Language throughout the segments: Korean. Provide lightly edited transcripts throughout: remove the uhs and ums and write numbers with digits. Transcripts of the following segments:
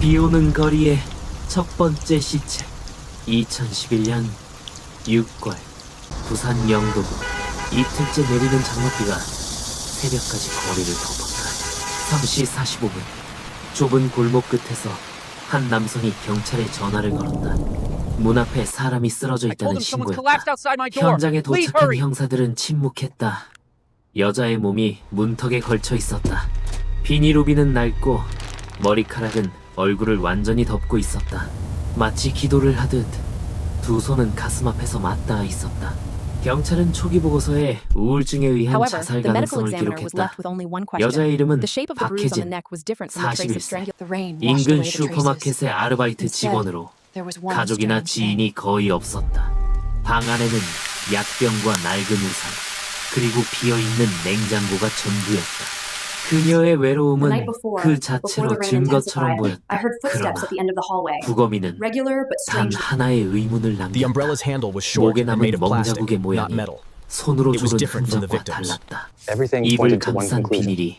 비오는 거리의 첫 번째 시체. 2011년 6월 부산 영도구. 이틀째 내리는 장맛비가 새벽까지 거리를 덮었다. 3시 45분 좁은 골목 끝에서 한 남성이 경찰에 전화를 걸었다. 문 앞에 사람이 쓰러져 있다는 신고였다. 현장에 도착한 형사들은 침묵했다. 여자의 몸이 문턱에 걸쳐 있었다. 비닐우비는 낡고 머리카락은 얼굴을 완전히 덮고 있었다. 마치 기도를 하듯 두 손은 가슴 앞에서 맞닿아 있었다. 경찰은 초기 보고서에 우울증에 의한 자살 가능성을 기록했다. 여자의 이름은 박혜진, 41세, 인근 슈퍼마켓의 아르바이트 직원으로 가족이나 지인이 거의 없었다. 방 안에는 약병과 낡은 우산, 그리고 비어있는 냉장고가 전부였다. 그녀의 외로움은 그 자체로 증거처럼 보였다. 그러나 부검이는 단 하나의 의문을 남겼다. 목에 남은 멍자국의 모양이 손으로 조른 흔적과 달랐다. 입을 감싼 비닐이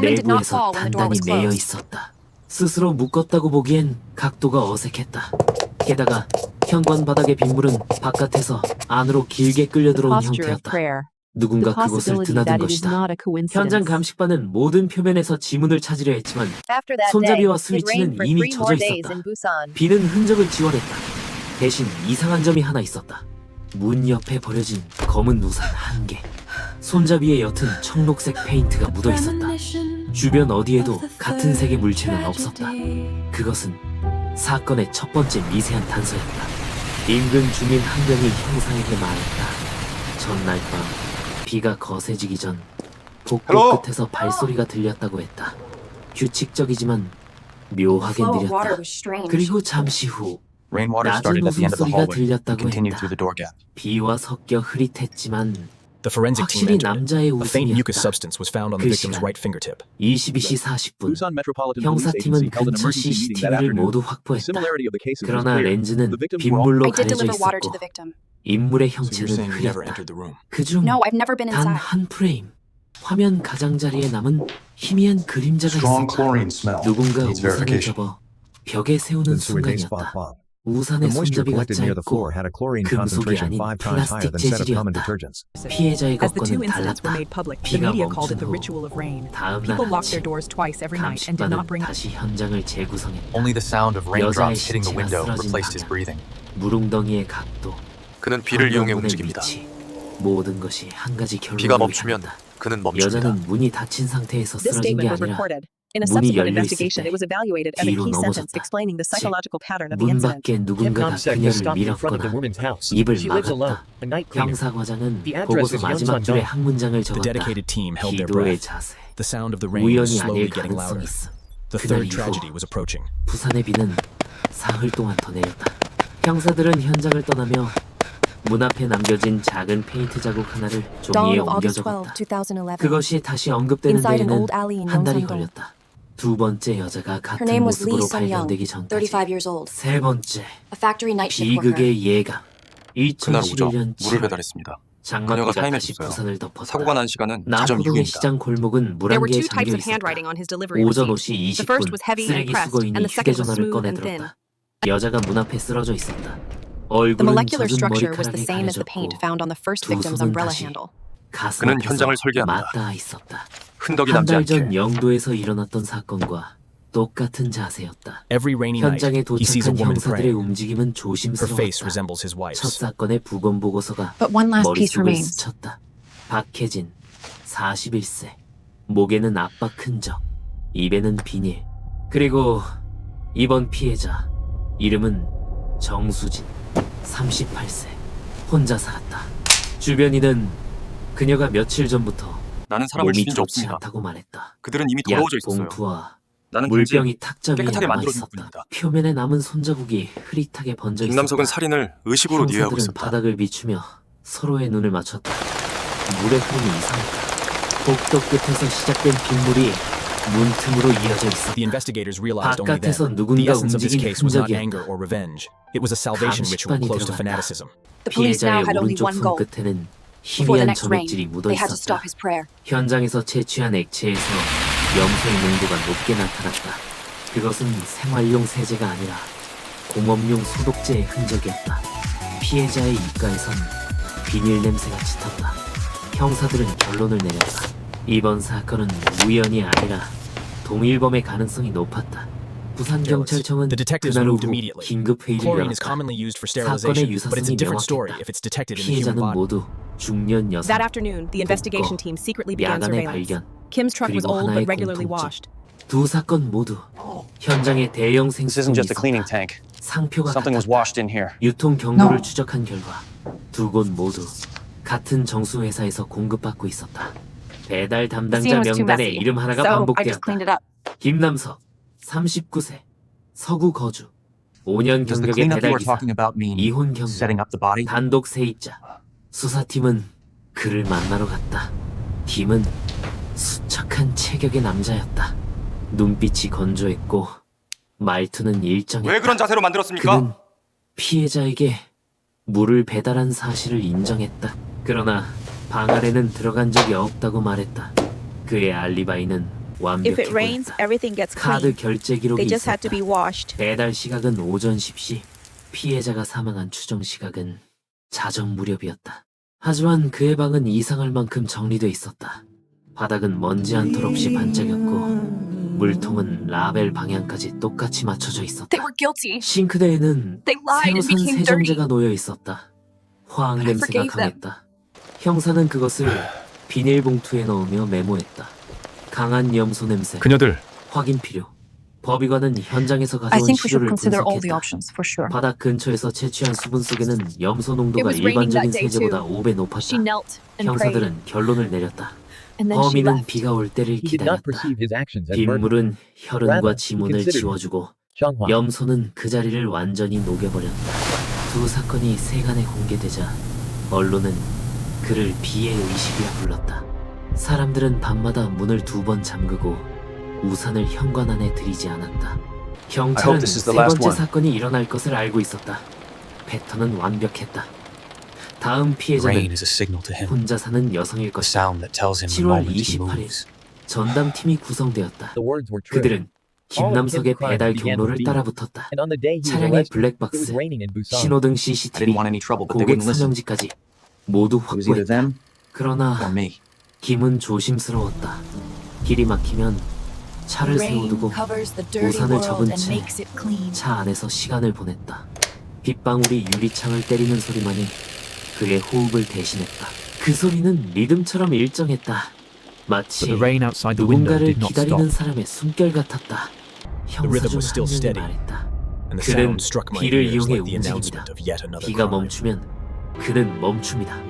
내부에서 단단히 매여 있었다. 스스로 묶었다고 보기엔 각도가 어색했다. 게다가 현관 바닥의 빗물은 바깥에서 안으로 길게 끌려 들어온 형태였다. 누군가 그곳을 드나든 것이다. 현장 감식반은 모든 표면에서 지문을 찾으려 했지만 손잡이와 스위치는 이미 젖어 있었다. 비는 흔적을 지워냈다. 대신 이상한 점이 하나 있었다. 문 옆에 버려진 검은 우산 한 개. 손잡이에 옅은 청록색 페인트가 묻어 있었다. 주변 어디에도 같은 색의 물체는 없었다. 그것은 사건의 첫 번째 미세한 단서였다. 인근 주민 한 명이 형사에게 말했다. 전날 밤 비가 거세지기 전 복도 끝에서 발소리가 들렸다고 했다. 규칙적이지만 묘하게 느렸다. 그리고 잠시 후 낮은 웃음소리가 들렸다고 했다. 비와 섞여 흐릿했지만 확실히 남자의 웃음이었다. 그 시간 22시 40분 형사팀은 근처 CCTV를 모두 확보했다. 그러나 렌즈는 빗물로 가려져 있었고 인물의 형체는 흐렸다. 그중 단 한 프레임, 화면 가장자리에 남은 희미한 그림자가 있었다. 누군가 우산을 접어 벽에 세우는 순간이었다. 우산의 손잡이가 짧고 금속이 아닌 플라스틱 재질이었다. 피해자의 것과는 달랐다. 비가 멈춘 후 다음 날 아침 감식반은 다시 현장을 재구성했다. 여자의 시체가 쓰러진 방향, 무릉덩이의 각도, 그는 비를 이용해 움직입니다. 위치, 모든 것이 한 가지 결론을 비가 멈추면 향한다. 그는 멈춥니다. 여자는 문이 닫힌 상태에서 쓰러진 게 아니라 문이 열려 있을 때 뒤로 넘어졌다. 즉, 문 밖에 누군가가 그녀를 밀었거나 입을 막았다. 형사과장은 보고서 마지막 줄에 한 문장을 적었다. 기도의 자세. 우연이 아닐 가능성이 있어. 그날 이후 부산의 비는 사흘 동안 더 내렸다. 형사들은 현장을 떠나며 문 앞에 남겨진 작은 페인트 자국 하나를 종이에 옮겨 적었다. 그것이 다시 언급되는 데에는 한 달이 걸렸다. 두 번째 여자가 같은 모습으로 발견되기 전까지. 세 번째, 비극의 예감. 그날 오전 2011년 물을 배달했습니다. 그녀가 장마비가 다시 사임했어요. 부산을 덮었다. 사고가 난 시간은 자정 남포동의 6일입니다. 시장 골목은 물안개에 잠겨 있었다. 오전 5시 20분 쓰레기 수거인이 휴대전화를 꺼내들었다. 여자가 문 앞에 쓰러져 있었다. 얼굴은 젖은 머리카락에 가려졌고 두 손은 다시 가슴 그는 앞에서 현장을 설계합니다. 맞닿아 있었다. 흔적이 한 남지 달 전 않게 영도에서 일어났던 사건과 똑같은 자세였다. Every rainy night, 현장에 he sees a 도착한 woman 형사들의 praying. 움직임은 Her face 조심스러웠다. resembles his 첫 wife's. 사건의 부검 보고서가 But one last piece 머릿속을 remains. 스쳤다. 박혜진, 41세. 목에는 압박 흔적, 입에는 비닐. 그리고 이번 피해자, 이름은 정수진, 38세. 혼자 살았다. 주변인은 그녀가 며칠 전부터 나는 사람을 몸이 죽인 적 좋지 없습니다. 않다고 말했다. 그들은 이미 약 더러워져 있었어요. 봉투와 나는 물병이 탁자 위에 깨끗하게 남아 만들어준 있었다. 뿐입니다. 표면에 남은 손자국이 흐릿하게 번져 있었다. 김남석은 살인을 의식으로 이해하고 형사들은 있었다. 바닥을 비추며 서로의 눈을 맞췄다. 물의 흐름이 이상했다. 복도 끝에서 시작된 빗물이 문틈으로 이어져 있었다. The investigators realized only 바깥에서 then 누군가 the essence of this 움직인 case was not 흔적이었다. anger or revenge. It was a salvation ritual 감식반이 close to 들어갔다. fanaticism. The police now 피해자의 had only 오른쪽 one goal. 손끝에는 Before the 희미한 next rain, 점액질이 묻어 they had to stop 있었다. his prayer. 현장에서 채취한 액체에서 염소의 농도가 높게 나타났다. 그것은 생활용 세제가 아니라 공업용 소독제의 흔적이었다. 피해자의 입가에선 비닐 냄새가 짙었다. 형사들은 결론을 내렸다. 이번 사건은 우연이 아니라 동일범의 가능성이 높았다. 부산경찰청은 The detectives 그날 오후 moved immediately. 긴급 회의를 Chlorine is 열었다. commonly used for 사건의 sterilization, but it's a 유사성이 different story 명확했다. if it's detected in the human 피해자는 body. 모두 중년 여성, That afternoon, the investigation team secretly began 야간에 surveillance. 발견, Kim's truck was 그리고 old 하나의 but regularly 공통점. washed. 두 사건 모두 현장에 대형 This 생수통이 isn't just a cleaning 있었다. tank. 상표가 Something was 같았다. washed in here. 유통 경로를 추적한 결과 두 곳 모두 같은 정수 회사에서 공급받고 있었다. 배달 The 담당자 scene was too 명단에 messy, 이름 하나가 so I just cleaned it 반복되었다. up. 김남석, 39세, 서구 거주, 5년 Does the 경력의 cleanup you are 배달기사, talking about mean 이혼 경력, setting up the body? 단독 세입자. 수사팀은 그를 만나러 갔다. 김은 수척한 체격의 남자였다. 눈빛이 건조했고 말투는 일정했다. 왜 그런 자세로 만들었습니까? 그는 피해자에게 물을 배달한 사실을 인정했다. 그러나 방 안에는 들어간 적이 없다고 말했다. 그의 알리바이는 If 완벽해 it rains, 보였다. everything gets 카드 clean. 결제 기록이 They just had to 있었다. be washed. 배달 시각은 오전 10시, 피해자가 사망한 추정 시각은 자정 무렵이었다. 하지만 그의 방은 이상할 만큼 정리돼 있었다. 바닥은 먼지 한 톨 없이 반짝였고 물통은 라벨 방향까지 똑같이 맞춰져 있었다. They were guilty. 싱크대에는 They lied 새로 and 산 became dirty. 세정제가 놓여 있었다. 화학 But I 냄새가 forgave them. 강했다. 형사는 그것을 비닐봉투에 넣으며 메모했다. 강한 염소 냄새, 그녀들 확인 필요. 법의관은 현장에서 I 가져온 think we should 시료를 consider all the 분석했다. options for sure. 바닥 근처에서 채취한 수분 속에는 염소 It 농도가 was raining 일반적인 that day 세제보다 too. 5배 높았다. She knelt and prayed, 형사들은 결론을 내렸다. and then she 범인은 left. 비가 올 때를 He did not 기다렸다. perceive his actions as murder. 빗물은 혈흔과 Rather, he 지문을 considered 지워주고 Changhua. 염소는 그 자리를 완전히 녹여버렸다. 두 사건이 세간에 공개되자 언론은 그를 비의 의식이라 불렀다. 사람들은 밤마다 문을 2번 잠그고 우산을 현관 안에 들이지 않았다. 경찰은 this is 세 the last 번째 one. 사건이 일어날 것을 알고 있었다. 패턴은 완벽했다. 다음 Rain 피해자는 is a signal to him, 혼자 사는 여성일 a 것이다. sound that tells him the 7월 moment he 28일 moves. 전담팀이 구성되었다. The words were true. 그들은 김남석의 All of Kim's 배달 crimes began 경로를 with 따라붙었다. And on the day he was 차량의 arrested, it 블랙박스, was raining in Busan. 신호등 I CCTV, didn't want any trouble, but they 고객 wouldn't listen. 선형지까지 모두 It was either 확보했다. them or 그러나 me. 김은 조심스러웠다. 길이 막히면 차를 세워두고 우산을 접은 채 차 안에서 시간을 보냈다. 빗방울이 유리창을 때리는 소리만이 그의 호흡을 대신했다. 그 소리는 리듬처럼 일정했다. 마치 But the rain outside the window 누군가를 did not 기다리는 stop, 사람의 숨결 같았다. 형사 rhythm 중 was still 한 명이 steady. 말했다. and the 그는 sound struck my 비를 ears 이용해 like the 움직입니다. announcement of yet another 비가 crime. 멈추면 그는 멈춥니다.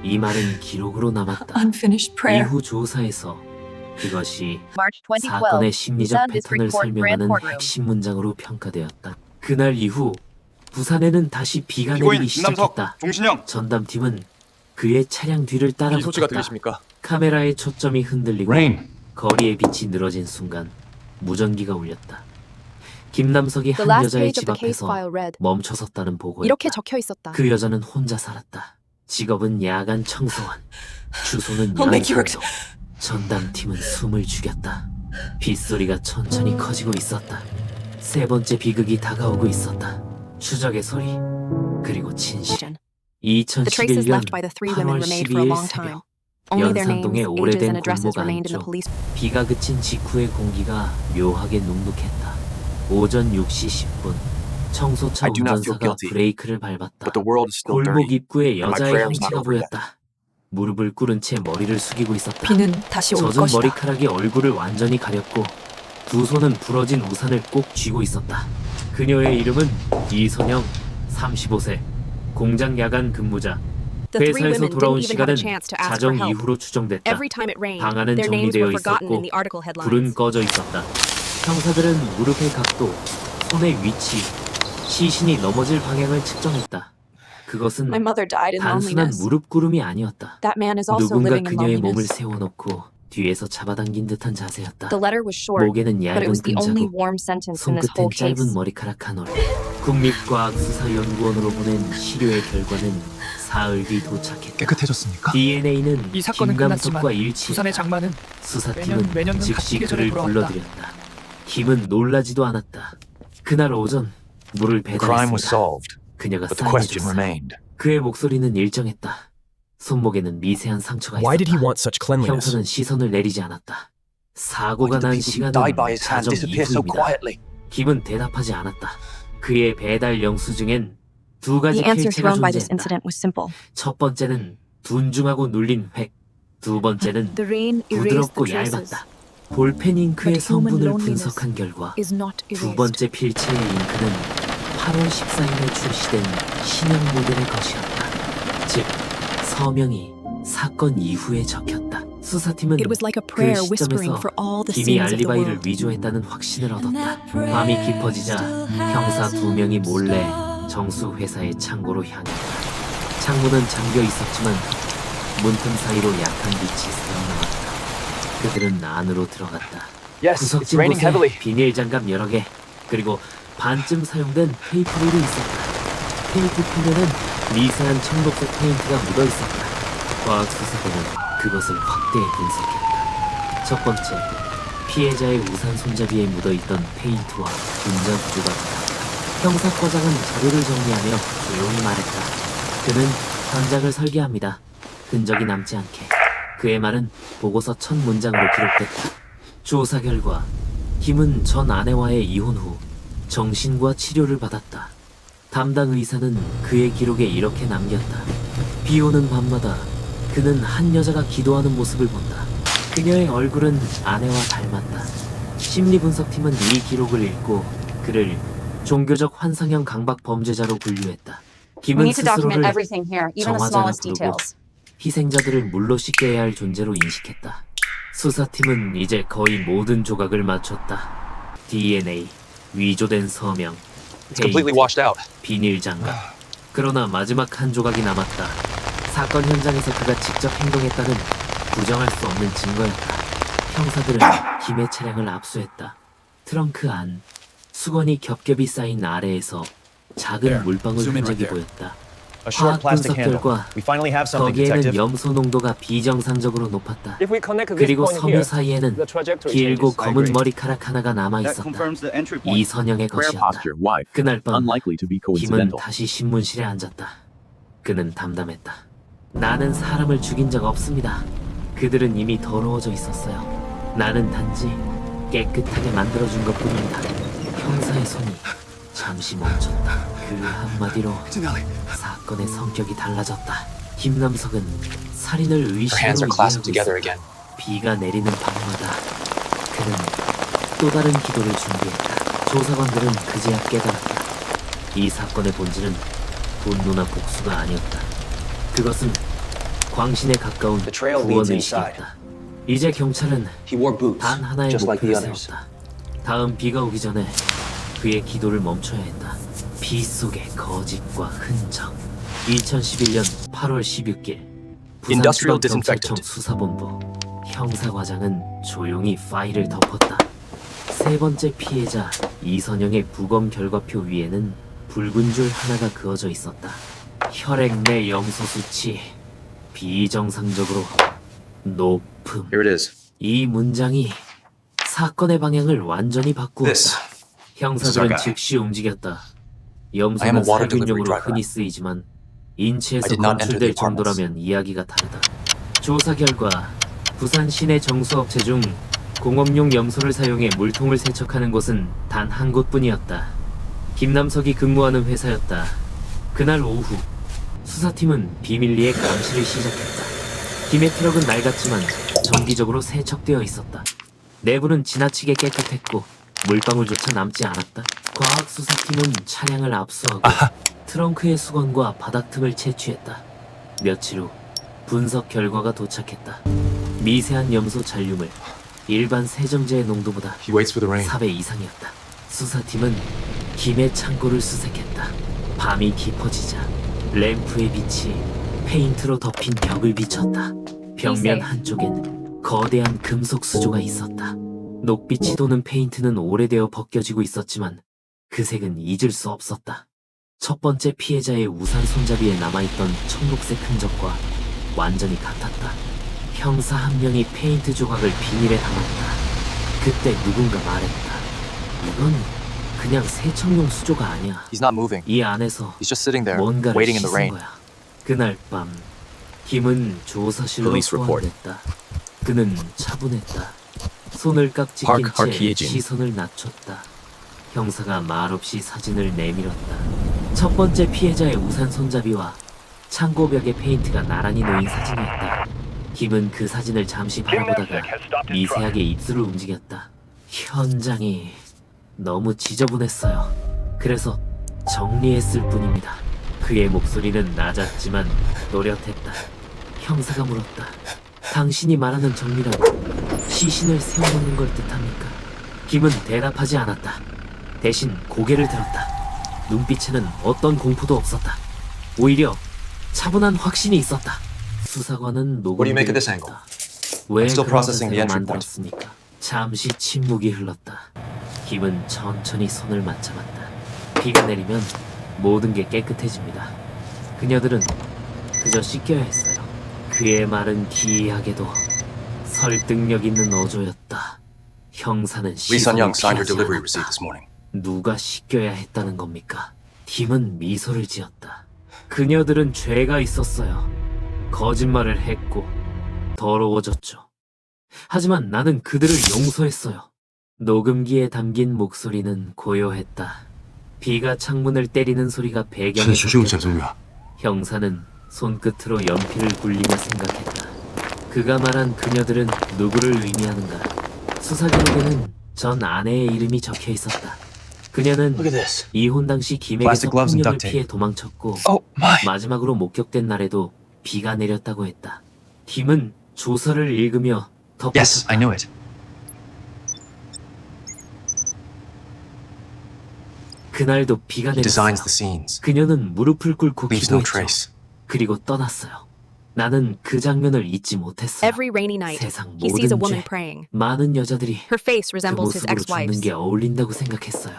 이 말은 기록으로 남았다. Unfinished prayer. 이후 조사에서 그것이 March 2012. 사건의 심리적 Busan District 패턴을 Court Grand 설명하는 Courtroom. 핵심 문장으로 평가되었다. 그날 이후 부산에는 다시 비가 피고인 내리기 김남석, 시작했다. 종신형. 전담팀은 그의 차량 뒤를 따라 이 소지가 붙었다. 들리십니까? 카메라의 초점이 흔들리고 Rain. 거리의 빛이 늘어진 순간 무전기가 울렸다. 김남석이 The 한 last 여자의 page of 집 the case 앞에서 file read, 멈춰섰다는 보고였다. 이렇게 적혀 있었다. 그 여자는 혼자 살았다. 직업은 야간 청소원. 주소는 I'll make you 연산도. 전담팀은 숨을 죽였다. 빗소리가 천천히 커지고 있었다. 세 번째 비극이 다가오고 있었다. 추적의 소리, 그리고 진실. The traces 2011년 left by the three women 8월 remained for a 12일 long 새벽 time. Only their names, 연산동의 ages, and 오래된 addresses 골목 remained in the 안쪽. police. 비가 그친 직후의 공기가 묘하게 눅눅했다. 오전 6시 10분 청소차 I do not feel 운전사가 guilty. 브레이크를 밟았다. But the world is still 골목 dirty. 입구에 and my 여자의 prayer is not 형체가 over yet. 보였다. 무릎을 꿇은 채 머리를 숙이고 있었다. 비는 다시 올 젖은 것이다. 머리카락이 얼굴을 완전히 가렸고 두 손은 부러진 우산을 꼭 쥐고 있었다. 그녀의 이름은 이선영, 35세, 공장 야간 근무자. The three 회사에서 women 돌아온 didn't even have 시간은 a chance to ask for 자정 help. 이후로 추정됐다. Every time it rained, 방안은 their names 정리되어 were forgotten in 있었고 the article 불은 headlines. 꺼져 있었다. 형사들은 무릎의 각도, 손의 위치, 시신이 넘어질 방향을 측정했다. 그것은 My mother died in 단순한 loneliness. 무릎 꿇음이 아니었다. That man is also 누군가 living in 그녀의 몸을 loneliness. 세워놓고 뒤에서 잡아당긴 듯한 자세였다. The letter was short, 목에는 but it 얇은 was the only 끈자국, warm sentence in this 손끝엔 whole case. 짧은 머리카락 한 올. 국립과학수사연구원으로 보낸 시료의 결과는 사흘 뒤 도착했다. 깨끗해졌습니까? DNA는 이 사건은 김남석과 끝났지만 일치했다. 부산의 장마는 수사팀은 매년 즉시 같은 계절에 그를 돌아왔다. 불러들였다. 김은 놀라지도 않았다. 그날 오전 물을 The crime was 배달했습니다. solved, 그녀가 but the question 사인해줬어요. remained. 그의 목소리는 일정했다. 손목에는 미세한 상처가 Why did he 있었다. want such cleanliness? 형사는 시선을 내리지 않았다. 사고가 Why did 난 the people who 시간은 died by his hand 자정 disappear so 이후입니다. quietly? 김은 대답하지 않았다. 그의 배달 영수증엔 두 가지 The answer 필체가 thrown by this 존재했다. incident was simple. 첫 번째는 둔중하고 눌린 획, 두 번째는 The rain erased the 부드럽고 traces. 얇았다. 볼펜 잉크의 But human 성분을 loneliness 분석한 결과 is not 두 erased. 번째 필체의 잉크는 8월 14일에 출시된 신형 모델의 것이었다. 즉, 서명이 사건 이후에 적혔다. 수사팀은 It was like a 그 prayer whispering 시점에서 for all the 김이 sins of the 알리바이를 world. 위조했다는 확신을 얻었다. 밤이 깊어지자 형사 2명이 몰래 정수 회사의 창고로 향했다. 창문은 잠겨 있었지만 문틈 사이로 약한 빛이 새어나왔다. 그들은 안으로 들어갔다. Yes, it's 구석진 raining 곳에 heavily. 비닐 장갑 여러 개, 그리고 반쯤 사용된 테이프롤이 있었다. 테이프 표면엔 미세한 청록색 페인트가 묻어 있었다. 과학 수사대는 그것을 확대해 분석했다. 첫 번째, 피해자의 우산 손잡이에 묻어 있던 페인트와 분자 구조가 같았다. 형사과장은 자료를 정리하며 조용히 말했다. 그는 현장을 설계합니다. 흔적이 남지 않게. 그의 말은 보고서 첫 문장으로 기록됐다. 조사 결과 김은 전 아내와의 이혼 후 정신과 치료를 받았다. 담당 의사는 그의 기록에 이렇게 남겼다. 비 오는 밤마다 그는 한 여자가 기도하는 모습을 본다. 그녀의 얼굴은 아내와 닮았다. 심리분석팀은 이 기록을 읽고 그를 종교적 환상형 강박 범죄자로 분류했다. We 김은 need to document 스스로를 everything here, even the 정화자라 smallest 부르고 details. 희생자들을 물로 씻겨야 할 존재로 인식했다. 수사팀은 이제 거의 모든 조각을 맞췄다. DNA, 위조된 서명, It's completely washed out. 비닐 장갑. 그러나 마지막 한 조각이 남았다. 사건 현장에서 그가 직접 행동했다는 부정할 수 없는 증거였다. 형사들은 김의 차량을 압수했다. 트렁크 안, 수건이 겹겹이 쌓인 아래에서 작은 물방울 흔적이 보였다. A short 화학 plastic 분석 handle. 결과 We finally have something, 거기에는 detective. 염소 농도가 비정상적으로 높았다. If we connect this 그리고 point 섬유 here, 사이에는 the trajectory 길고 changes. 검은 머리카락 하나가 남아 That 있었다. confirms the entry point. 이선영의 Prayer 것이었다. posture, wife. 그날 밤 Unlikely to be 김은 coincidental. 다시 신문실에 앉았다. 그는 담담했다. 나는 사람을 죽인 적 없습니다. 그들은 이미 더러워져 있었어요. 나는 단지 깨끗하게 만들어준 것뿐입니다. 형사의 손이 잠시 멈췄다. 그 한마디로 사건의 성격이 달라졌다. 김남석은 살인을 Her hands 의심으로 are clasped 이해하고 together 있었다. again. 비가 내리는 밤마다 그는 또 다른 기도를 준비했다. 조사관들은 그제야 깨달았다. 이 사건의 본질은 분노나 복수가 아니었다. 그것은 광신에 가까운 The trail leads 구원의식이었다. 이제 경찰은 He wore boots, 단 하나의 just like 목표를 the others. 세웠다. 다음 비가 오기 전에 그의 기도를 멈춰야 했다. 비 속의 거짓과 흔적. 2011년 8월 16일 Industrial 부산지방경찰청 disinfectant. 수사본부 형사과장은 조용히 파일을 덮었다. 세 번째 피해자 이선영의 부검 결과표 위에는 붉은 줄 하나가 그어져 있었다. 혈액 내 염소 수치 비정상적으로 높음. Here it is. 이 문장이 사건의 방향을 완전히 바꾸었다. This. 형사들은 This is our guy. 즉시 움직였다. I am 염소는 a water delivery 살균용으로 driver. 흔히 쓰이지만 I 인체에서 did not enter 검출될 the apartments. 정도라면 이야기가 다르다. 조사 결과 부산 시내 정수업체 중 공업용 염소를 사용해 물통을 세척하는 곳은 단 한 곳뿐이었다. 김남석이 근무하는 회사였다. 그날 오후 수사팀은 비밀리에 감시를 시작했다. 김의 트럭은 낡았지만 정기적으로 세척되어 있었다. 내부는 지나치게 깨끗했고 물방울조차 남지 않았다. 과학수사팀은 차량을 압수하고 트렁크의 수건과 바닥 틈을 채취했다. 며칠 후 분석 결과가 도착했다. 미세한 염소 잔류물, 일반 세정제의 농도보다 He waits for the rain. 4배 이상이었다. 수사팀은 김의 창고를 수색했다. 밤이 깊어지자 램프의 빛이 페인트로 덮인 벽을 비쳤다. 벽면 한쪽엔 거대한 금속 수조가 있었다. 녹빛이 도는 페인트는 오래되어 벗겨지고 있었지만 그 색은 잊을 수 없었다. 첫 번째 피해자의 우산 손잡이에 남아있던 청록색 흔적과 완전히 같았다. 형사 한 명이 페인트 조각을 비닐에 담았다. 그때 누군가 말했다. 이건 그냥 세척용 수조가 아니야. He's not moving. 이 안에서 He's just sitting there, 뭔가를 waiting in the 씻은 rain. 거야. 그날 밤 김은 조사실로 Police report. 소환됐다. 그는 차분했다. 손을 깍지 낀 Park 채 Har-Kyejin. 시선을 낮췄다. 형사가 말없이 사진을 내밀었다. 첫 번째 피해자의 우산 손잡이와 창고 벽에 페인트가 나란히 놓인 사진이었다. 김은 그 사진을 잠시 바라보다가 미세하게 입술을 움직였다. 현장이 너무 지저분했어요. 그래서 정리했을 뿐입니다. 그의 목소리는 낮았지만 노릇했다. 형사가 물었다. 당신이 말하는 정리라고 시신을 세워놓는 걸 뜻합니까? 김은 대답하지 않았다. 대신 고개를 들었다. 눈빛에는 어떤 공포도 없었다. 오히려 차분한 확신이 있었다. 수사관은 What do you make of 녹음기를 this angle? 켰다. 왜 I'm still 그런 processing the 자세로 entry point. 만들었습니까? 잠시 침묵이 흘렀다. 김은 천천히 손을 맞잡았다. 비가 내리면 모든 게 깨끗해집니다. 그녀들은 그저 씻겨야 했어요. 그의 말은 기이하게도 설득력 있는 어조였다. 형사는 Lee Sun Young 시선을 signed your 피하지 delivery 않았다. receipt this morning. 누가 씻겨야 했다는 겁니까? 김은 미소를 지었다. 그녀들은 죄가 있었어요. 거짓말을 했고 더러워졌죠. 하지만 나는 그들을 용서했어요. 녹음기에 담긴 목소리는 고요했다. 비가 창문을 때리는 소리가 배경에 섞였다. 형사는 손끝으로 연필을 굴리며 생각했다. 그가 말한 그녀들은 누구를 의미하는가? 수사 기록에는 전 아내의 이름이 적혀 있었다. 그녀는 Look at this. 이혼 당시 김에게서 Plastic gloves and 폭력을 duct tape. 피해 도망쳤고 Oh my. 마지막으로 목격된 날에도 비가 내렸다고 했다. 김은 조서를 읽으며 덮었다. Yes, I knew it. 그날도 비가 He 내렸어요. designs the scenes. 그녀는 무릎을 꿇고 Leaves no 기도했죠. trace. 그리고 떠났어요. 나는 그 장면을 잊지 못했어요. Every rainy night, 세상 he sees a 모든 woman 죄, praying. 많은 여자들이 Her face 그 resembles his 모습으로 죽는 ex-wife's. 게 어울린다고 생각했어요.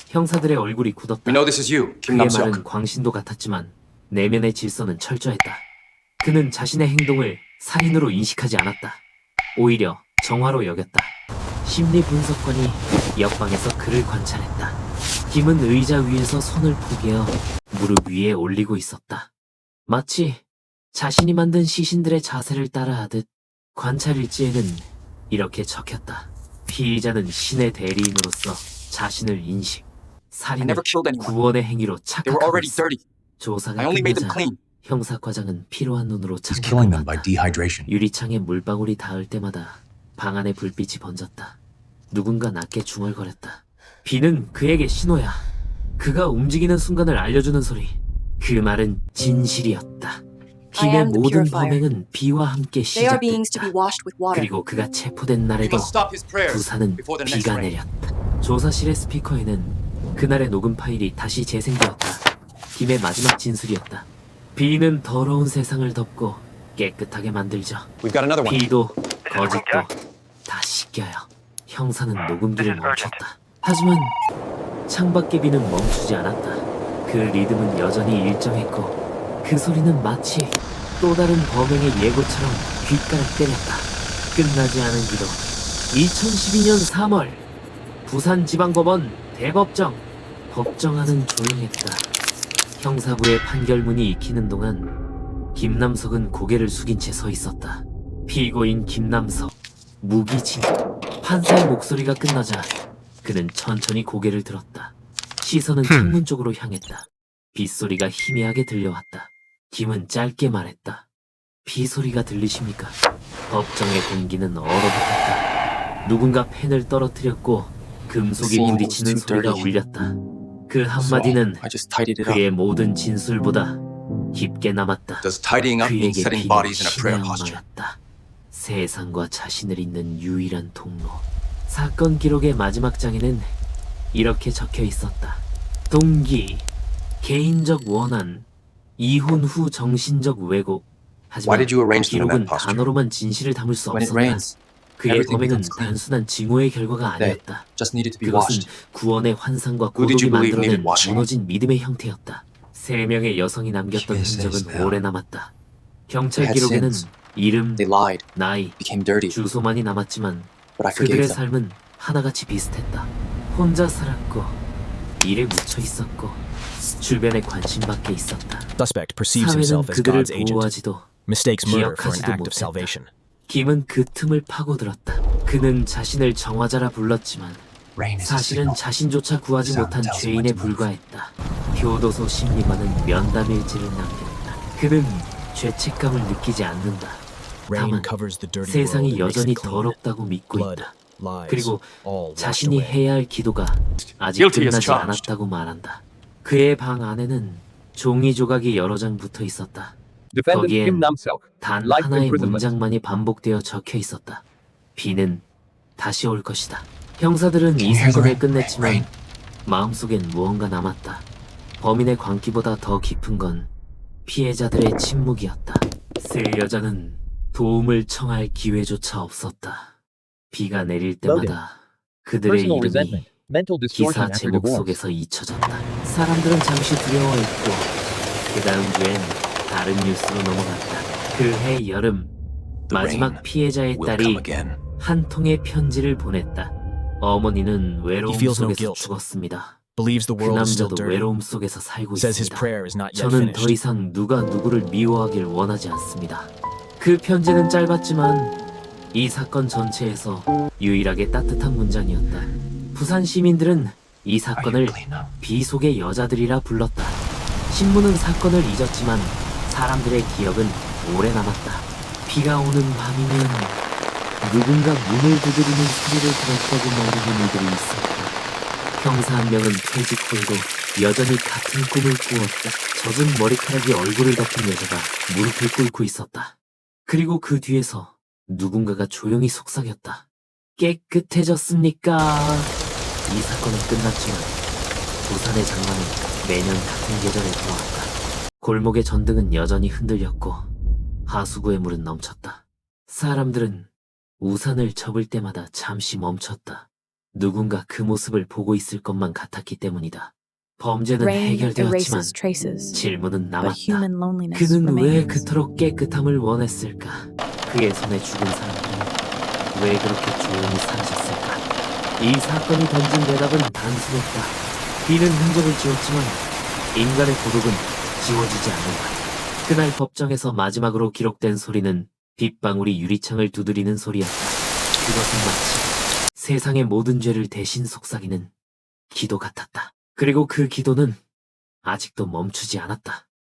형사들의 얼굴이 굳었다. We know this is you, Kim 그의 Nam-seok. 말은 광신도 같았지만 내면의 질서는 철저했다. 그는 자신의 행동을 살인으로 인식하지 않았다. 오히려 정화로 여겼다. 심리 분석관이 옆방에서 그를 관찰했다. 김은 의자 위에서 손을 포개어 무릎 위에 올리고 있었다. 마치 자신이 만든 시신들의 자세를 따라하듯 관찰 일지에는 이렇게 적혔다. 피의자는 신의 대리인으로서 자신을 인식, I 살인을 never killed anyone. 구원의 행위로 They were 착각하고 already 있어. dirty. 조사가 I only made them 끝나자 clean. 형사과장은 피로한 눈으로 He's killing them 창밖을 by 봤다. dehydration. 유리창에 물방울이 닿을 때마다 방 안에 불빛이 번졌다. 누군가 낮게 중얼거렸다. 비는 그에게 신호야. 그가 움직이는 순간을 알려주는 소리. 그 말은 진실이었다. I 김의 am the 모든 purifier. 범행은 비와 함께 They are beings to be 시작됐다. washed with water. 그리고 그가 체포된 We 날에도 must stop his prayers 부산은 before the next 비가 rain. 내렸다. 조사실의 스피커에는 그날의 녹음 파일이 다시 재생되었다. 김의 마지막 진술이었다. 비는 더러운 세상을 덮고 깨끗하게 만들죠. We've got another one. 비도 거짓도 다 씻겨요. 형사는 녹음기를 멈췄다. 하지만 창밖의 비는 멈추지 않았다. 그 리듬은 여전히 일정했고 그 소리는 마치 또 다른 범행의 예고처럼 귓가를 때렸다. 끝나지 않은 기도. 2012년 3월 부산지방법원 대법정. 법정안은 조용했다. 형사부의 판결문이 익히는 동안 김남석은 고개를 숙인 채 서 있었다. 피고인 김남석, 무기징. 판사의 목소리가 끝나자 그는 천천히 고개를 들었다. 시선은 창문 쪽으로 향했다. 빗소리가 희미하게 들려왔다. 김은 짧게 말했다. 비소리가 들리십니까? 법정의 공기는 얼어붙었다. 누군가 펜을 떨어뜨렸고 금속이 Scene 부딪히는 was too 소리가 dirty. 울렸다. 그 한마디는 I just tidied it up. 그의 모든 진술보다 깊게 남았다. Does tidying up mean 그에게 setting 비는 bodies in a prayer 신의 posture? 언어였다. 세상과 자신을 잇는 유일한 통로. 사건 기록의 마지막 장에는 이렇게 적혀 있었다. 동기, 개인적 원한, 이혼 후 정신적 왜곡. Why 하지만 did you arrange them in 기록은 that posture? 단어로만 진실을 담을 수 When it 없었다. rains, 그의 everything 범행은 becomes clean. 단순한 징후의 결과가 They 아니었다. just needed to be 그것은 washed. 구원의 환상과 Who did 고독이 you believe needed 만들어낸 washing? 무너진 믿음의 형태였다. 3명의 여성이 남겼던 She says 흔적은 now. 오래 남았다. 경찰 They had 기록에는 sins. 이름, They lied, 나이, became dirty, 주소만이 남았지만 but I 그들의 forgave them. 삶은 하나같이 비슷했다. 혼자 살았고 일에 묻혀 있었고 주변에 관심밖에 있었다. Suspect perceives 사회는 himself as 그들을 God's agent, 보호하지도 mistakes murder for an 기억하지도 act of 못했다. salvation. 김은 그 틈을 파고들었다. 그는 자신을 정화자라 불렀지만 사실은 자신조차 구하지 못한 죄인에 불과했다. 교도소 심리관은 면담일지를 남겼다. 그는 죄책감을 느끼지 않는다. Rain 다만 covers the dirty world 세상이 and makes 여전히 it clean. 더럽다고 믿고 Blood, 있다. lies, 그리고 all washed 자신이 away. 해야 할 기도가 아직 Guilty as 끝나지 charged. 않았다고 말한다. 그의 방 안에는 종이 조각이 여러 장 붙어 있었다. Defendant 거기엔 Kim Nam-seok, 단 life 하나의 imprisonment. 문장만이 반복되어 적혀 있었다. 비는 다시 올 것이다. 형사들은 이 사건을 끝냈지만 마음속엔 무언가 남았다. 범인의 광기보다 더 깊은 건 피해자들의 침묵이었다. 세 여자는 도움을 청할 기회조차 없었다. 비가 내릴 때마다 그들의 Personal 이름이 resentment, mental distortion 기사 after 제목 divorce. 속에서 잊혀졌다. 사람들은 잠시 두려워했고 그 다음 주엔 다른 뉴스로 넘어갔다. 그해 여름 마지막 피해자의 Will come 딸이 again. 한 통의 편지를 보냈다. 어머니는 외로움 He feels no 속에서 guilt. 죽었습니다. Believes the 그 world is still 남자도 dirty. 외로움 속에서 살고 Says his 있습니다. prayer is not yet 저는 더 finished. 이상 누가 누구를 미워하길 원하지 않습니다. 그 편지는 짧았지만 이 사건 전체에서 유일하게 따뜻한 문장이었다. 부산 시민들은 이 사건을 비 속의 여자들이라 불렀다. 신문은 사건을 잊었지만 사람들의 기억은 오래 남았다. 비가 오는 밤이면 누군가 문을 두드리는 소리를 들었다고 말하는 이들이 있었다. 형사 한 명은 퇴직 후에도 여전히 같은 꿈을 꾸었다. 젖은 머리카락이 얼굴을 덮은 여자가 무릎을 꿇고 있었다. 그리고 그 뒤에서 누군가가 조용히 속삭였다. 깨끗해졌습니까? 이 사건은 끝났지만 부산의 장마는 매년 같은 계절에 돌아왔다. 골목의 전등은 여전히 흔들렸고 하수구의 물은 넘쳤다. 사람들은 우산을 접을 때마다 잠시 멈췄다. 누군가 그 모습을 보고 있을 것만 같았기 때문이다. 범죄는 Rain 해결되었지만 erases traces, 질문은 but 남았다. human loneliness 그는 왜 remains. 그토록 깨끗함을 원했을까? 그의 손에 죽은 사람들은 왜 그렇게 조용히 사라졌을까? 이 사건이 던진 대답은 단순했다. 비는 흔적을 지웠지만 인간의 고독은 지워지지 않는다. 그날 법정에서 마지막으로 기록된 소리는 빗방울이 유리창을 두드리는 소리였다. 그것은 마치 세상의 모든 죄를 대신 속삭이는 기도 같았다. 그리고 그 기도는 아직도 멈추지 않았다.